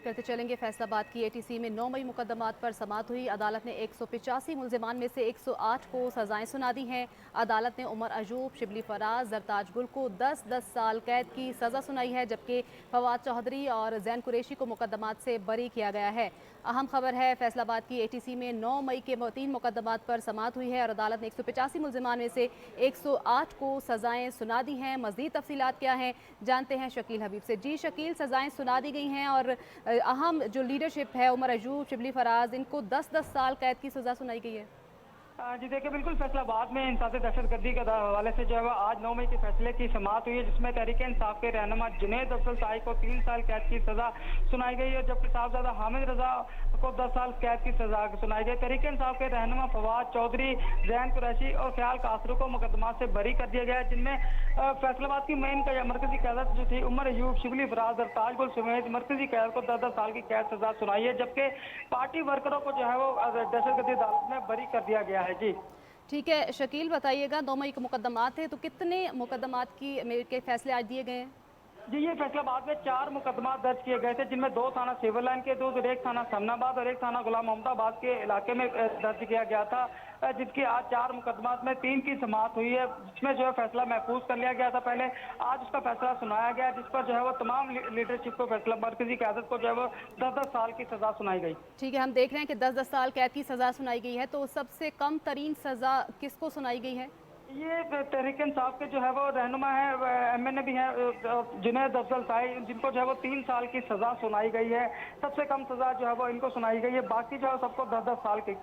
करते चलेंगे। फैसलाबाद की एटीसी में 9 मई मुकदमात पर समाअत हुई। अदालत ने 185 मुलजिमान में से 108 को सजाएं सुना दी हैं। अदालत ने उमर अयूब, शिबली फराज, जरताज गुल को 10-10 साल कैद की सजा सुनाई है, जबकि फवाद चौधरी और जैन कुरैशी को मुकदमात से बरी किया गया है। अहम खबर है, फैसलाबाद की एटीसी में 9 मई के 3 मुकदमात पर समाअत हुई है और अदालत ने 185 मुलजिमान में से 108 को सजाएं सुना दी हैं। मज़ीद तफसीलात क्या हैं जानते हैं शकील हबीब से। जी शकील, सजाएं सुना दी गई हैं और अहम जो लीडरशिप है उमर अयूब, शिबली फराज, इनको 10-10 साल कैद की सजा सुनाई गई है। जी देखिए, बिल्कुल फैसलाबाद में इंसाफ दहशतगर्दी के हवाले से जो है आज 9 मई के फैसले की समाअत हुई है, जिसमें तहरीक इंसाफ के रहनुमा जुनैद अफजल शाही को 3 साल कैद की सजा सुनाई गई है, जबकि साहबजादा हामिद रजा को 10 साल कैद की सजा सुनाई गई। तहरीक इंसाफ के रहनुमा फवाद चौधरी, जैन कुरैशी और ख्याल कासरू को मुकदमा से बरी कर दिया गया है, जिनमें फैसलाबाद की मेन मरकजी कैदत जो थी उमर अयूब, शिबली फराज और ताजगुल समेत मरकजी कैदत को 10-10 साल की कैद सजा सुनाई है, जबकि पार्टी वर्करों को जो है वो दहशतगर्दी अदालत में बरी कर दिया गया है। जी ठीक है शकील, बताइएगा 9 मई के मुकदमात थे, तो कितने मुकदमात के फैसले आज दिए गए हैं? जी, ये फैसलाबाद में 4 मुकदमा दर्ज किए गए थे, जिनमें 2 थाना सिविल लाइन के, 2 एक थाना समनाबाद और 1 थाना गुलाम मोहम्मदाबाद के इलाके में दर्ज किया गया था, जिसकी आज 4 मुकदमात में 3 की समाअत हुई है, जिसमें जो है फैसला महफूज कर लिया गया था। पहले आज उसका फैसला सुनाया गया, जिस पर जो है वो तमाम लीडरशिप को फैसला मरकजी क़यादत को जो है वो 10-10 साल की सजा सुनाई गई। ठीक है, हम देख रहे हैं कि 10-10 साल कैद की सजा सुनाई गई है, तो सबसे कम तरीन सजा किसको सुनाई गई है? ये तहरीक इंसाफ के जो है वो रहनुमा है, एमएनए भी है, जुनैद अफजल शाही, जिनको जो है वो 3 साल की सजा सुनाई गई है। सबसे कम सजा जो है वो इनको सुनाई गई है, बाकी जो है सबको 10-10 साल की।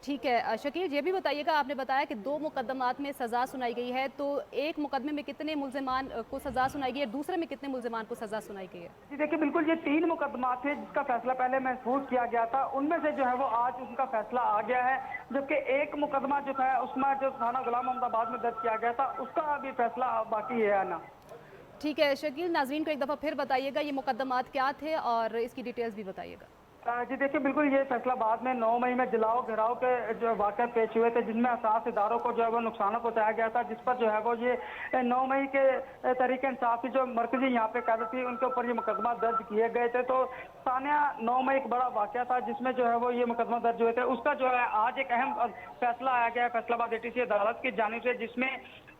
ठीक है शकील, ये भी बताइएगा, आपने बताया कि 2 मुकदमात में सज़ा सुनाई गई है, तो एक मुकदमे में कितने मुलजिमान को सज़ा सुनाई गई है, दूसरे में कितने मुलजिमान को सज़ा सुनाई गई है? जी देखिए, बिल्कुल ये 3 मुकदमात थे जिसका फैसला पहले महफूज किया गया था, उनमें से जो है वो आज उनका फैसला आ गया है, जबकि एक मुकदमा जो था उसमें जो थाना गुलाम मोहम्मदाबाद में दर्ज किया गया था, उसका अभी फैसला बाकी है ना। ठीक है शकील, नाज़रीन को एक दफ़ा फिर बताइएगा ये मुकदमात क्या थे और इसकी डिटेल्स भी बताइएगा। जी देखिए, बिल्कुल ये फैसलाबाद में 9 मई में जलाओ घिराव के जो वाक़े पेश हुए थे, जिनमें असास इदारों को जो है वो नुकसान पहुंचाया गया था, जिस पर जो है वो ये 9 मई के तहरीक इंसाफ की जो मरकजी यहाँ पे कैदत थी उनके ऊपर ये मुकदमा दर्ज किए गए थे। तो सानिया 9 मई एक बड़ा वाक़या था, जिसमें जो है वो ये मुकदमा दर्ज हुए थे, उसका जो है आज एक अहम फैसला आया गया है फैसलाबाद एटीसी अदालत की जानिब से, जिसमें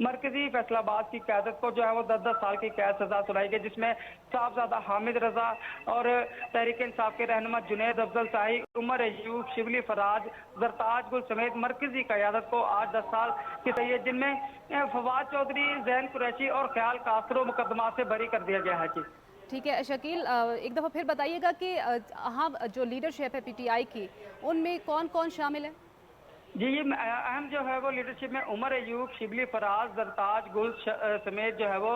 मरकजी फैसलाबाद की कैदत को जो है वो 10-10 साल की कैद सजा सुनाई गई, जिसमें साहबजादा हामिद रजा और तहरीक इंसाफ के रहनुमा जुनैद अफजल शाही, उमर अयूब, शिबली फराज, जरताज गुल समेत मरकजी क़यादत को आज 10 साल की सही है, जिनमें फवाद चौधरी, जैन कुरैशी और ख्याल कासरो मुकदमा से बरी कर दिया गया है। जी ठीक है शकील, एक दफ़ा फिर बताइएगा कि हम जो लीडरशिप है पीटीआई की, उनमें कौन कौन शामिल है? जी, ये अहम जो है वो लीडरशिप में उमर अयूब, शिबली फराज, जरताज गुल समेत जो है वो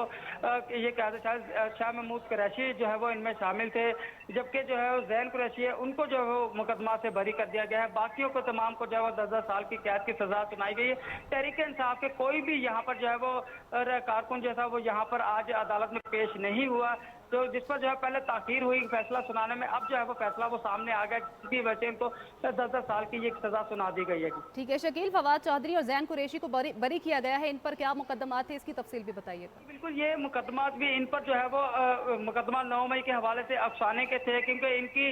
ये क्या शाह महमूद कुरैशी जो है वो इनमें शामिल थे, जबकि जो है वो जैन कुरैशी है उनको जो है वो मुकदमा से बरी कर दिया गया है। बाकियों को तमाम को जो है वो 10-10 साल की कैद की सजा सुनाई गई है। तहरीक इंसाफ के कोई भी यहाँ पर जो है वो कारकुन जो था वो यहाँ पर आज अदालत में पेश नहीं हुआ, तो जिस पर जो है पहले ताखीर हुई फैसला सुनाने में, अब जो है वो फैसला वो सामने आ गया, जिसकी वजह से इनको 10-10 साल की ये सजा सुना दी गई है। ठीक है शकील, फवाद चौधरी और जैन कुरैशी को बरी किया गया है, इन पर क्या मुकदमा थे, इसकी तफसील भी बताइएगा। बिल्कुल, ये मुकदमात भी इन पर जो है वो मुकदमा 9 मई के हवाले से अफसाने के थे, क्योंकि इनकी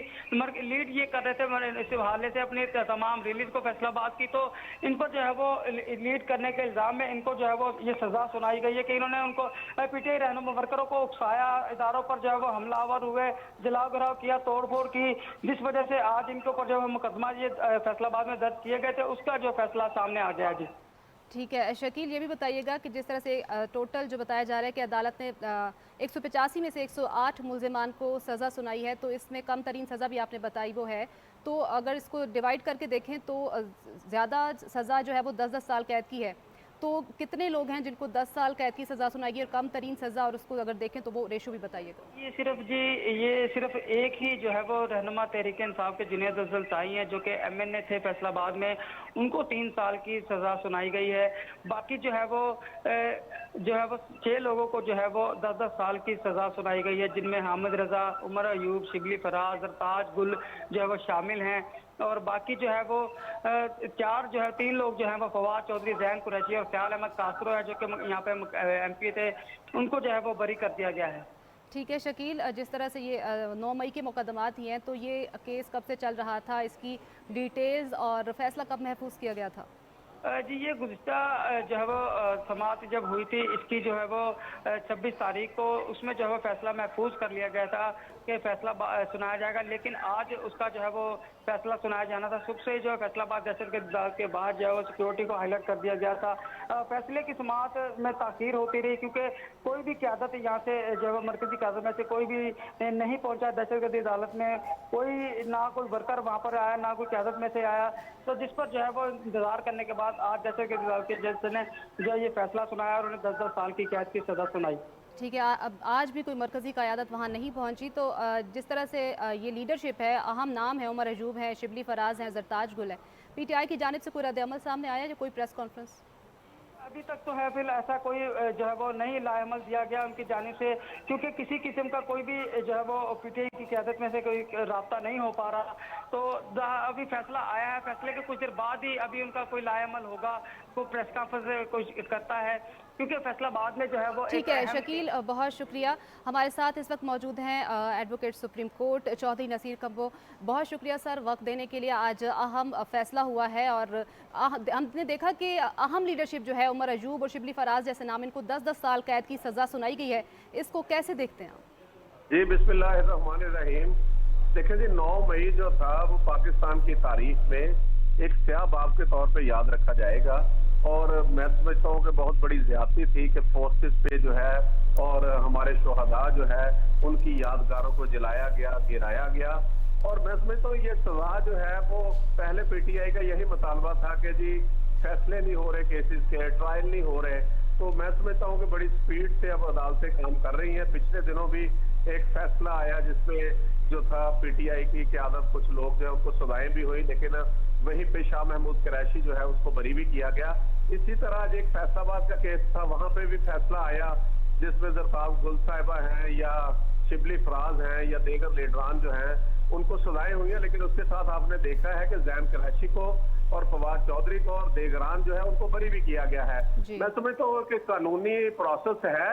लीड ये कर रहे थे इस हवाले से अपनी तमाम रिलीज को फैसलाबाद की, तो इन पर जो है वो लीड करने के इल्जाम में इनको जो है वो ये सजा सुनाई गई है कि इन्होंने उनको पीटीआई रहनुमा वर्करों को उकसाया, इदारों पर जो है वो हमलावर हुए, जलाओ घराव किया, तोड़फोड़ की, जिस वजह से आज इनके ऊपर जो है मुकदमा ये फैसलाबाद में दर्ज किए गए थे, उसका जो फैसला सामने आ गया। जी ठीक है शकील, ये भी बताइएगा कि जिस तरह से टोटल जो बताया जा रहा है कि अदालत ने 185 में से 108 मुलजिमान को सज़ा सुनाई है, तो इसमें कम तरीन सज़ा भी आपने बताई वो है, तो अगर इसको डिवाइड करके देखें तो ज़्यादा सज़ा जो है वो 10-10 साल कैद की है, तो कितने लोग हैं जिनको 10 साल कैद की सज़ा सुनाई और कम तरीन सज़ा, और उसको अगर देखें तो वो रेशो भी बताइएगा। ये सिर्फ एक ही जो है वो रहनुमा तहरीक इंसाफ के जुनैद अफजल शाही हैं, जो कि एमएनए थे फैसलाबाद में, उनको 3 साल की सजा सुनाई गई है। बाकी जो है वो 6 लोगों को जो है वो 10-10 साल की सजा सुनाई गई है, जिनमें हामिद रजा, उमर अयूब, शिबली फराज, जरताज गुल जो है वो शामिल हैं, और बाकी जो है वो 3 लोग जो है वो फवाद चौधरी, जैन कुरैशी और ख्याल अहमद कासरो है, जो कि यहाँ पे एमपी थे, उनको जो है वो बरी कर दिया गया है। ठीक है शकील, जिस तरह से ये 9 मई के मुकदमात ही हैं, तो ये केस कब से चल रहा था, इसकी डिटेल्स और फैसला कब महफूज किया गया था? जी ये गुज़िश्ता जो है वो समाअत जब हुई थी इसकी जो है वो 26 तारीख को उसमें जो है वो फैसला महफूज कर लिया गया था कि फैसला सुनाया जाएगा, लेकिन आज उसका जो है वो फैसला सुनाया जाना था। सुबह से ही जो है फैसलाबाद दहशतगर्द के बाद जो है वो सिक्योरिटी को हाईलाइट कर दिया गया था। फैसले की समाअत में ताख़ीर होती रही क्योंकि कोई भी क़यादत यहाँ से जो है वो मरकज़ी क़यादत में से कोई भी नहीं पहुँचा दहशतगर्दी अदालत में, कोई ना कोई वर्कर वहाँ पर आया ना कोई क़यादत में से आया, तो जिस पर जो है वो इंतजार करने के बाद आज दहशतगर्दी अदालत के जज ने जो ये फैसला सुनाया और उन्हें 10-10 साल की कैद की सजा सुनाई। ठीक है, अब आज भी कोई मरकज़ी क़यादत वहाँ नहीं पहुँची, तो जिस तरह से ये लीडरशिप है, अहम नाम है, उमर अजूब है, शिबली फराज हैं, ज़रताज गुल है, पीटीआई की जानिब से कोई रद्द-ए-अमल सामने आया या कोई प्रेस कॉन्फ्रेंस? अभी तक तो है फिर ऐसा कोई जो है वो नहीं लाएमल दिया गया उनकी जानिब से, क्योंकि किसी किस्म का कोई भी जो है वो पीटीआई की क़यादत में से कोई राब्ता नहीं हो पा रहा। तो अभी फैसला आया है, फैसले के कुछ देर बाद ही अभी उनका कोई लाएमल होगा, कोई प्रेस कॉन्फ्रेंस कोई करता है, क्योंकि फैसला बाद में जो है वो ठीक है शकील, बहुत शुक्रिया। हमारे साथ इस वक्त मौजूद हैं advocate supreme court Chaudhary Naseer Kamboh. बहुत शुक्रिया सर वक्त देने के लिए। आज अहम फैसला हुआ है और हमने देखा कि अहम लीडरशिप जो है उमर अजूब और शिबली फराज जैसे नाम, इनको 10-10 साल कैद की सज़ा सुनाई गई है, इसको कैसे देखते हैं आप? जी बिस्मिल्लाहिर्रहमानिर्रहीम। देखिए जी 9 मई जो था वो पाकिस्तान की तारीख में एक स्याह बाब के तौर पे याद रखा जाएगा और मैं समझता हूँ कि बहुत बड़ी ज्यादती थी कि फोर्सेस पे जो है और हमारे शोहदा जो है उनकी यादगारों को जलाया गया, गिराया गया। और मैं समझता हूँ ये सजा जो है वो पहले पीटीआई का यही मुतालबा था कि जी फैसले नहीं हो रहे केसेस के, ट्रायल नहीं हो रहे, तो मैं समझता हूँ कि बड़ी स्पीड से अब अदालतें काम कर रही हैं। पिछले दिनों भी एक फैसला आया जिसमें जो था पीटीआई की क़यादत कुछ लोग जो है उनको सजाएं भी हुई, लेकिन वहीं पे शाह महमूद कुरैशी जो है उसको बरी भी किया गया। इसी तरह आज एक फैसलाबाद का केस था, वहां पे भी फैसला आया जिसमें ज़रताज गुल साहिबा हैं या शिबली फराज हैं या दीगर लीडरान जो हैं उनको सजाएं हुई हैं, लेकिन उसके साथ आपने देखा है कि जैन कुरैशी को और फवाद चौधरी को और देगरान जो है उनको बरी भी किया गया है। मैं समझता हूँ कि कानूनी प्रोसेस है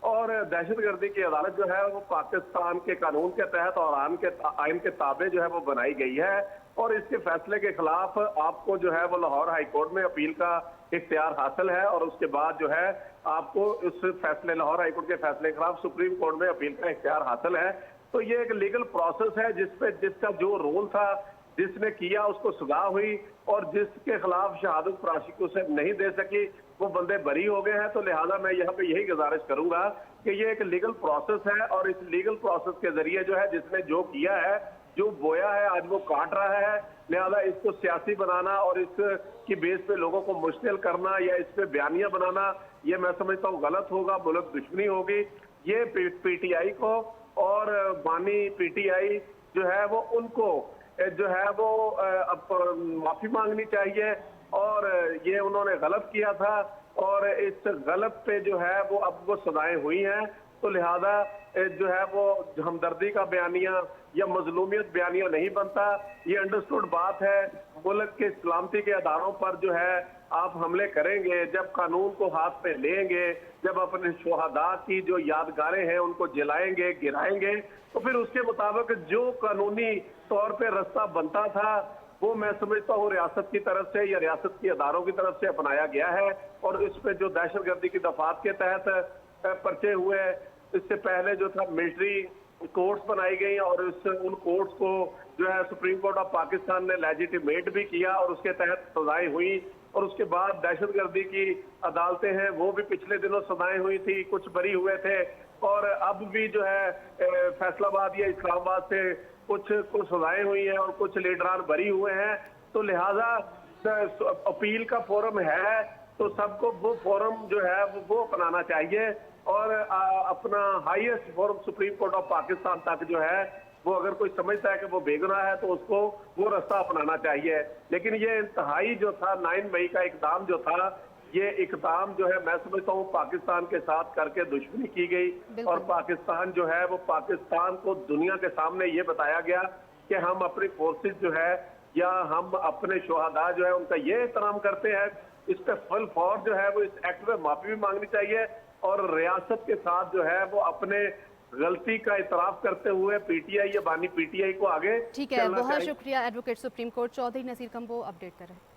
और दहशतगर्दी की अदालत जो है वो पाकिस्तान के कानून के तहत और आइन के ताबे जो है वो बनाई गई है और इसके फैसले के खिलाफ आपको जो है वो लाहौर हाई कोर्ट में अपील का इख्तियार हासिल है और उसके बाद जो है आपको उस फैसले लाहौर हाई कोर्ट के फैसले के खिलाफ सुप्रीम कोर्ट में अपील का इख्तियार हासिल है। तो ये एक लीगल प्रोसेस है जिसका जो रोल था, जिसने किया उसको सजा हुई और जिसके खिलाफ शहादत प्रोसिक्यूशन नहीं दे सकी वो बंदे बरी हो गए हैं। तो लिहाजा मैं यहाँ पे यही गुजारिश करूंगा कि ये एक लीगल प्रोसेस है और इस लीगल प्रोसेस के जरिए जो है जिसने जो किया है, जो बोया है, आज वो काट रहा है। लिहाजा इसको सियासी बनाना और इसकी बेस पे लोगों को मुश्तिल करना या इस पे बयानियां बनाना, ये मैं समझता हूँ गलत होगा, मुल्क दुश्मनी होगी। ये पीटीआई को और बानी पीटीआई जो है वो उनको जो है वो अब माफी मांगनी चाहिए और ये उन्होंने गलत किया था और इस गलत पे जो है वो अब वो सजाएं हुई हैं। तो लिहाजा जो है वो हमदर्दी का बयानिया या मजलूमियत बयानिया नहीं बनता। ये अंडरस्टूड बात है, मुल्क के सलामती के अदारों पर जो है आप हमले करेंगे, जब कानून को हाथ पे लेंगे, जब अपने शोहदा की जो यादगारें हैं उनको जलाएंगे, गिराएंगे, तो फिर उसके मुताबिक जो कानूनी तौर पे रास्ता बनता था वो मैं समझता हूँ रियासत की तरफ से या रियासत के अदारों की तरफ से अपनाया गया है। और इस पे जो दहशतगर्दी की दफात के तहत पर्चे हुए, इससे पहले जो था मिलिट्री कोर्ट्स बनाई गई और उन कोर्ट्स को जो है सुप्रीम कोर्ट ऑफ पाकिस्तान ने लेजिटिमेट भी किया और उसके तहत सजाएं हुई। और उसके बाद दहशतगर्दी की अदालतें हैं वो भी पिछले दिनों सजाएं हुई थी, कुछ बरी हुए थे और अब भी जो है फैसलाबाद या इस्लामाबाद से कुछ सजाएं हुई हैं और कुछ लीडरान बरी हुए हैं। तो लिहाजा अपील का फोरम है तो सबको वो फोरम जो है वो अपनाना चाहिए और अपना highest forum supreme court of Pakistan तक जो है वो अगर कोई समझता है कि वो बेगुनाह है तो उसको वो रास्ता अपनाना चाहिए। लेकिन ये इंतहाई जो था 9 मई का इकदाम जो था, ये इकदाम जो है मैं समझता हूँ पाकिस्तान के साथ करके दुश्मनी की गई और पाकिस्तान जो है वो पाकिस्तान को दुनिया के सामने ये बताया गया कि हम अपनी फोर्सेस जो है या हम अपने शोहदा जो है उनका ये एहतराम करते हैं। इस पे फुल फौर जो है वो इस एक्ट में माफी भी मांगनी चाहिए और रियासत के साथ जो है वो अपने गलती का इतराफ करते हुए पीटीआई या बानी पीटीआई को आगे ठीक है, चलना बहुत चाहिए। शुक्रिया advocate supreme court Chaudhary Naseer Kamboh update कर रहे हैं।